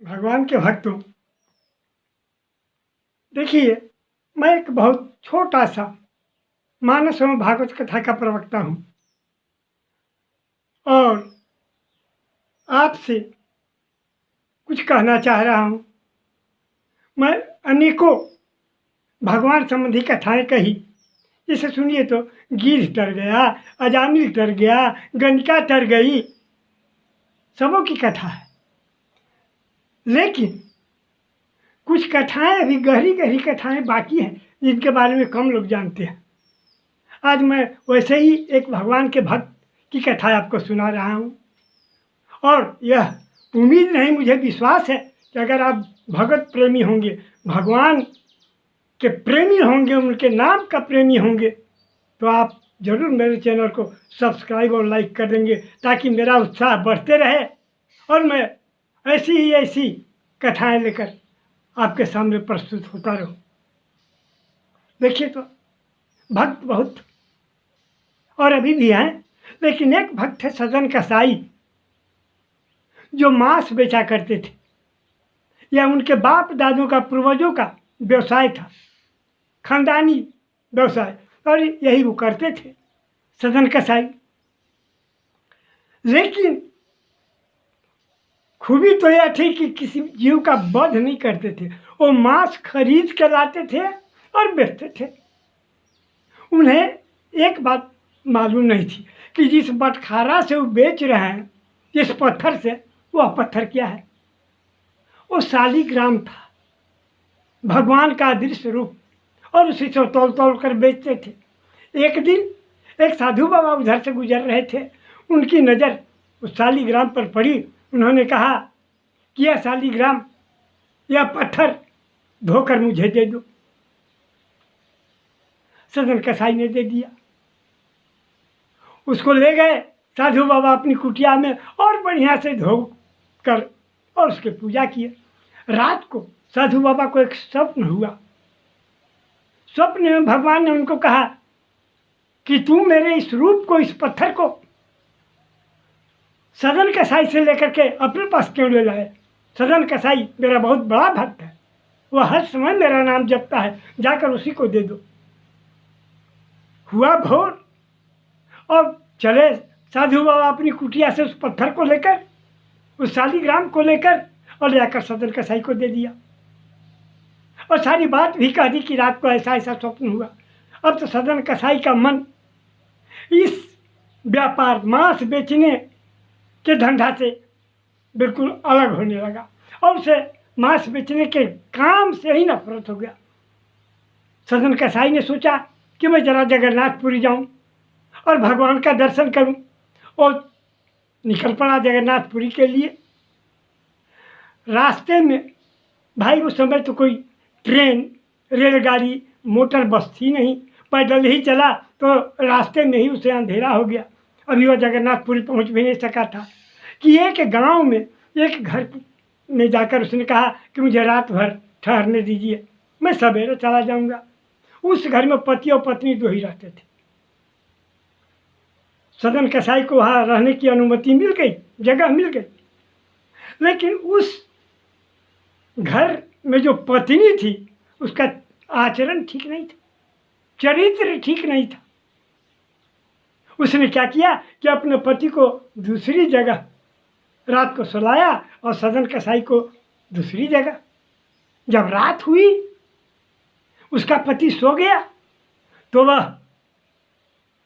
भगवान के भक्तों, देखिए, मैं एक बहुत छोटा सा मानस एवं भागवत कथा का प्रवक्ता हूँ और आपसे कुछ कहना चाह रहा हूँ। मैं अनेकों भगवान संबंधी कथाएं कही, जैसे सुनिए तो गिद्ध तर गया, अजामिल तर गया, गंडका तर गई, सबों की कथा है। लेकिन कुछ कथाएं अभी गहरी गहरी कथाएं बाकी हैं जिनके बारे में कम लोग जानते हैं। आज मैं वैसे ही एक भगवान के भक्त की कथा आपको सुना रहा हूँ और यह उम्मीद नहीं, मुझे विश्वास है कि अगर आप भगत प्रेमी होंगे, भगवान के प्रेमी होंगे, उनके नाम का प्रेमी होंगे, तो आप ज़रूर मेरे चैनल को सब्सक्राइब और लाइक कर देंगे ताकि मेरा उत्साह बढ़ते रहे और मैं ऐसी ही ऐसी कथाएं लेकर आपके सामने प्रस्तुत होता रहूं। देखिए तो भक्त बहुत और अभी भी हैं, लेकिन एक भक्त है सदन कसाई, जो मांस बेचा करते थे। यह उनके बाप दादों का, पूर्वजों का व्यवसाय था, खानदानी व्यवसाय, और यही वो करते थे, सदन कसाई। लेकिन खूबी तो यह थी कि किसी जीव का वध नहीं करते थे, वो मांस खरीद के लाते थे और बेचते थे। उन्हें एक बात मालूम नहीं थी कि जिस बटखारा से वो बेच रहे हैं, जिस पत्थर से, वह पत्थर क्या है। वो शालिग्राम था, भगवान का अदृश्य रूप, और उसी से तौल तौल कर बेचते थे। एक दिन एक साधु बाबा उधर से गुजर रहे थे, उनकी नज़र उस शालिग्राम पर पड़ी। उन्होंने कहा कि यह शालिग्राम, यह पत्थर धोकर मुझे दे दो। सदन कसाई ने दे दिया। उसको ले गए साधु बाबा अपनी कुटिया में और बढ़िया से धो कर और उसके पूजा किए। रात को साधु बाबा को एक स्वप्न हुआ। स्वप्न में भगवान ने उनको कहा कि तुम मेरे इस रूप को, इस पत्थर को सदन कसाई से लेकर के अपने पास क्यों ले लाए। सदन कसाई मेरा बहुत बड़ा भक्त है, वह हर समय मेरा नाम जपता है, जाकर उसी को दे दो। हुआ भोर और चले साधु बाबा अपनी कुटिया से उस पत्थर को लेकर, उस शालिग्राम को लेकर, और ले जाकर सदन कसाई को दे दिया और सारी बात भी कह दी कि रात को ऐसा ऐसा स्वप्न हुआ। अब तो सदन कसाई का मन इस व्यापार, मांस बेचने के धंधा से बिल्कुल अलग होने लगा और उसे मांस बेचने के काम से ही नफरत हो गया। सदन कसाई ने सोचा कि मैं जरा जगन्नाथपुरी जाऊं और भगवान का दर्शन करूं, और निकल पड़ा जगन्नाथपुरी के लिए। रास्ते में भाई उस समय तो कोई ट्रेन, रेलगाड़ी, मोटर बस थी नहीं, पैदल ही चला, तो रास्ते में ही उसे अंधेरा हो गया। अभी वह जगन्नाथपुरी पहुंच भी नहीं सका था कि एक गांव में एक घर में जाकर उसने कहा कि मुझे रात भर ठहरने दीजिए, मैं सवेरे चला जाऊंगा। उस घर में पति और पत्नी दो ही रहते थे। सदन कसाई को वहाँ रहने की अनुमति मिल गई, जगह मिल गई, लेकिन उस घर में जो पत्नी थी उसका आचरण ठीक नहीं था, चरित्र ठीक नहीं था। उसने क्या किया कि अपने पति को दूसरी जगह रात को सुलाया और सदन कसाई को दूसरी जगह। जब रात हुई, उसका पति सो गया, तो वह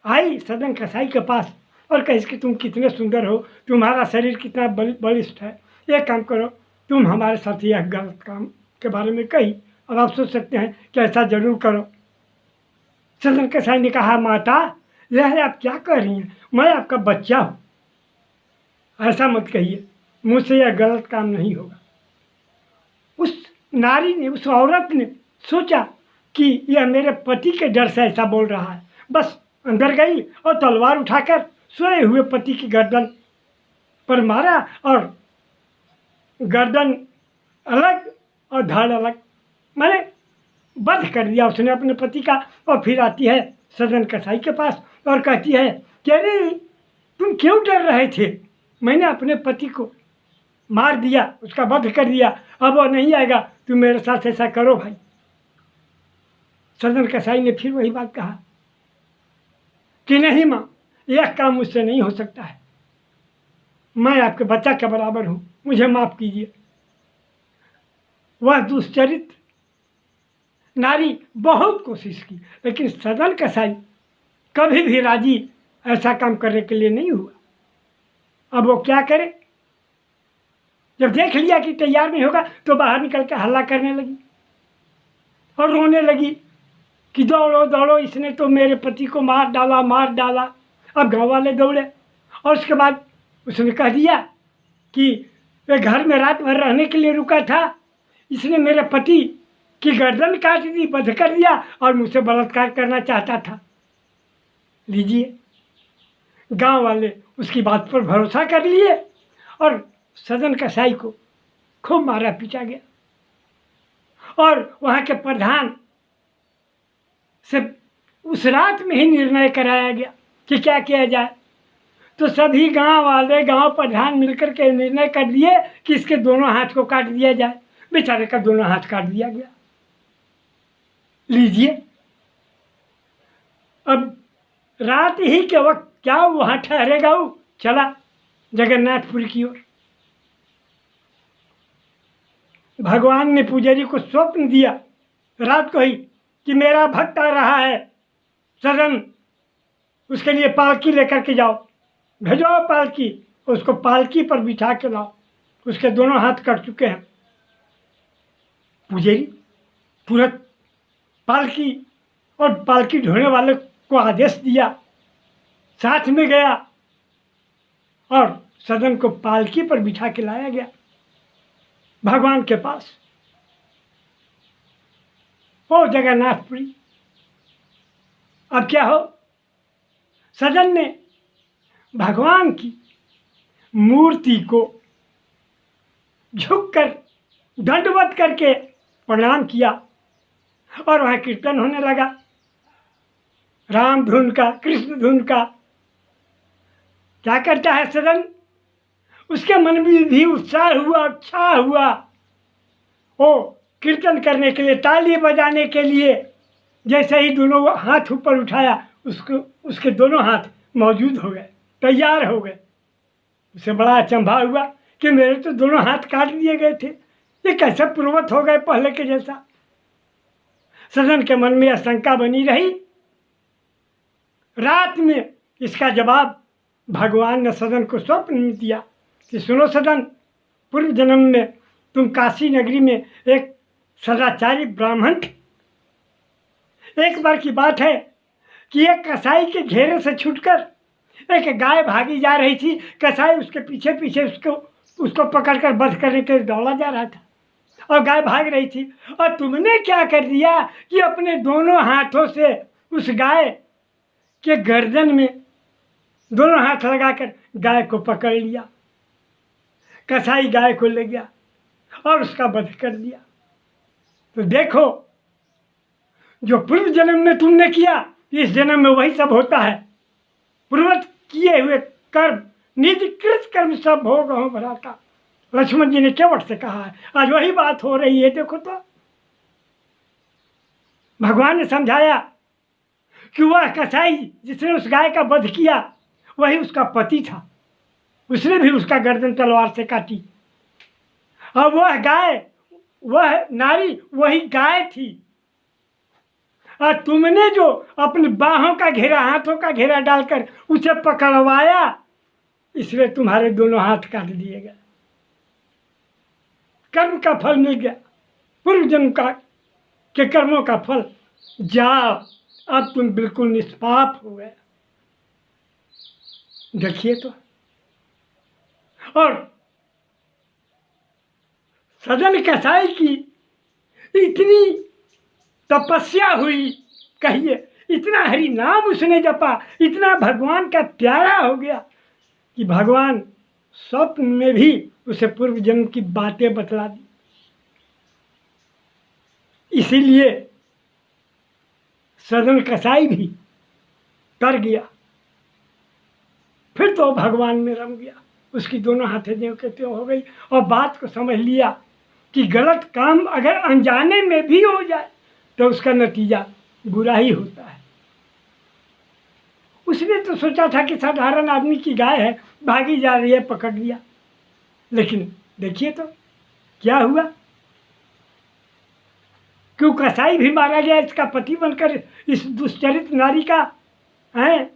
आई सदन कसाई के पास और कही कि तुम कितने सुंदर हो, तुम्हारा शरीर कितना बलिष्ठ है, एक काम करो, तुम हमारे साथ यह गलत काम के बारे में कही, अब आप सोच सकते हैं कि ऐसा जरूर करो। सदन कसाई ने कहा, माता यह आप क्या कह रही हैं, मैं आपका बच्चा हूँ, ऐसा मत कहिए, मुझसे यह गलत काम नहीं होगा। उस नारी ने, उस औरत ने सोचा कि यह मेरे पति के डर से ऐसा बोल रहा है, बस अंदर गई और तलवार उठाकर सोए हुए पति की गर्दन पर मारा और गर्दन अलग और धड़ अलग, मैंने वध कर दिया उसने अपने पति का। और फिर आती है सदन कसाई के पास और कहती है कि अरे तुम क्यों डर रहे थे, मैंने अपने पति को मार दिया, उसका वध कर दिया, अब वो नहीं आएगा, तुम मेरे साथ ऐसा करो भाई। सदन कसाई ने फिर वही बात कहा कि नहीं माँ, यह काम मुझसे नहीं हो सकता है, मैं आपके बच्चा के बराबर हूँ, मुझे माफ़ कीजिए। वह दुष्चरित्र नारी बहुत कोशिश की, लेकिन सदन कसाई कभी भी राजी ऐसा काम करने के लिए नहीं हुआ। अब वो क्या करे? जब देख लिया कि तैयार नहीं होगा तो बाहर निकल के हल्ला करने लगी और रोने लगी कि दौड़ो दौड़ो, इसने तो मेरे पति को मार डाला, मार डाला। अब गाँव वाले दौड़े और उसके बाद उसने कह दिया कि वे घर में रात भर रहने के लिए रुका था, इसने मेरे पति की गर्दन काट दी, वध कर दिया और मुझसे बलात्कार करना चाहता था। लीजिए, गांव वाले उसकी बात पर भरोसा कर लिए और सदन कसाई को खूब मारा पीटा गया और वहाँ के प्रधान से उस रात में ही निर्णय कराया गया कि क्या किया जाए। तो सभी गांव वाले, गांव प्रधान मिलकर के निर्णय कर दिए कि इसके दोनों हाथ को काट दिया जाए। बेचारे का दोनों हाथ काट दिया गया। लीजिए, अब रात ही के वक्त क्या वहाँ ठहरेगा, वो चला जगन्नाथपुरी की ओर। भगवान ने पुजारी को स्वप्न दिया रात को ही कि मेरा भक्त आ रहा है सदन, उसके लिए पालकी लेकर के जाओ, भेजो पालकी, उसको पालकी पर बिठा के लाओ, उसके दोनों हाथ कट चुके हैं। पुजारी तुरंत पालकी और पालकी ढोने वाले को आदेश दिया, साथ में गया और सदन को पालकी पर बिठा के लाया गया भगवान के पास। ओ जगन्नाथपुरी, अब क्या हो? सदन ने भगवान की मूर्ति को झुककर दंडवत करके प्रणाम किया और वहाँ कीर्तन होने लगा, राम धुन का, कृष्ण धुन का। क्या करता है सदन? उसके मन में भी उत्साह हुआ, उत्साह हुआ। वो कीर्तन करने के लिए, ताली बजाने के लिए जैसे ही दोनों हाथ ऊपर उठाया, उसके दोनों हाथ मौजूद हो गए, तैयार हो गए। उसे बड़ा अचंभा हुआ कि मेरे तो दोनों हाथ काट दिए गए थे, ये कैसे पूर्ववत हो गए पहले के जैसा। सदन के मन में आशंका बनी रही। रात में इसका जवाब भगवान ने सदन को स्वप्न में दिया कि सुनो सदन, पूर्व जन्म में तुम काशी नगरी में एक सदाचारी ब्राह्मण थे। एक बार की बात है कि एक कसाई के घेरे से छूटकर एक गाय भागी जा रही थी। कसाई उसके पीछे पीछे उसको पकड़कर वध करने के लिए दौड़ा जा रहा था और गाय भाग रही थी, और तुमने क्या कर दिया कि अपने दोनों हाथों से उस गाय के गर्दन में दोनों हाथ लगाकर गाय को पकड़ लिया। कसाई गाय को ले गया और उसका वध कर दिया। तो देखो, जो पूर्व जन्म में तुमने किया, इस जन्म में वही सब होता है। पूर्वत किए हुए कर्म, निजकृत कर्म सब भोग हो भराता। लक्ष्मण जी ने केवट से कहा है, आज वही बात हो रही है। देखो तो भगवान ने समझाया कि वह कसाई जिसने उस गाय का वध किया वही उसका पति था, उसने भी उसका गर्दन तलवार से काटी। और वह गाय, वह नारी वही गाय थी। और तुमने जो अपनी बाहों का घेरा, हाथों का घेरा डालकर उसे पकड़वाया, इसलिए तुम्हारे दोनों हाथ काट दिए गए। कर्म का फल मिल गया, पूर्व जन्म के कर्मों का फल। जाओ, अब तुम बिल्कुल निष्पाप हो गए। देखिए तो, और सदन कसाई की इतनी तपस्या हुई, कहिए इतना हरि नाम उसने जपा, इतना भगवान का प्यारा हो गया कि भगवान स्वप्न में भी उसे पूर्व जन्म की बातें बतला दी। इसीलिए सदन कसाई भी कर गया, फिर तो भगवान में रम गया। उसकी दोनों हाथें ज्यों के त्यों हो गई और बात को समझ लिया कि गलत काम अगर अनजाने में भी हो जाए तो उसका नतीजा बुरा ही होता है। उसने तो सोचा था कि साधारण आदमी की गाय है, भागी जा रही है, पकड़ लिया। लेकिन देखिए तो क्या हुआ, क्यों कसाई भी मारा गया इसका पति बनकर इस दुष्चरित नारी का है।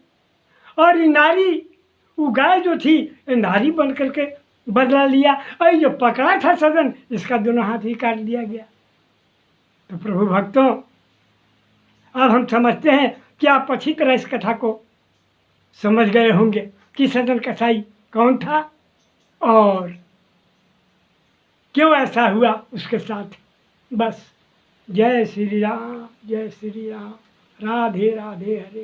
और ये नारी, वो गाय जो थी, ये नारी बन करके बदला लिया, और जो पकड़ा था सदन, इसका दोनों हाथ ही काट दिया गया। तो प्रभु भक्तों, अब हम समझते हैं कि आप अच्छी तरह इस कथा को समझ गए होंगे कि सदन कसाई कौन था और क्यों ऐसा हुआ उसके साथ। बस जय श्री राम, जय श्री राम, राधे राधे, हरे।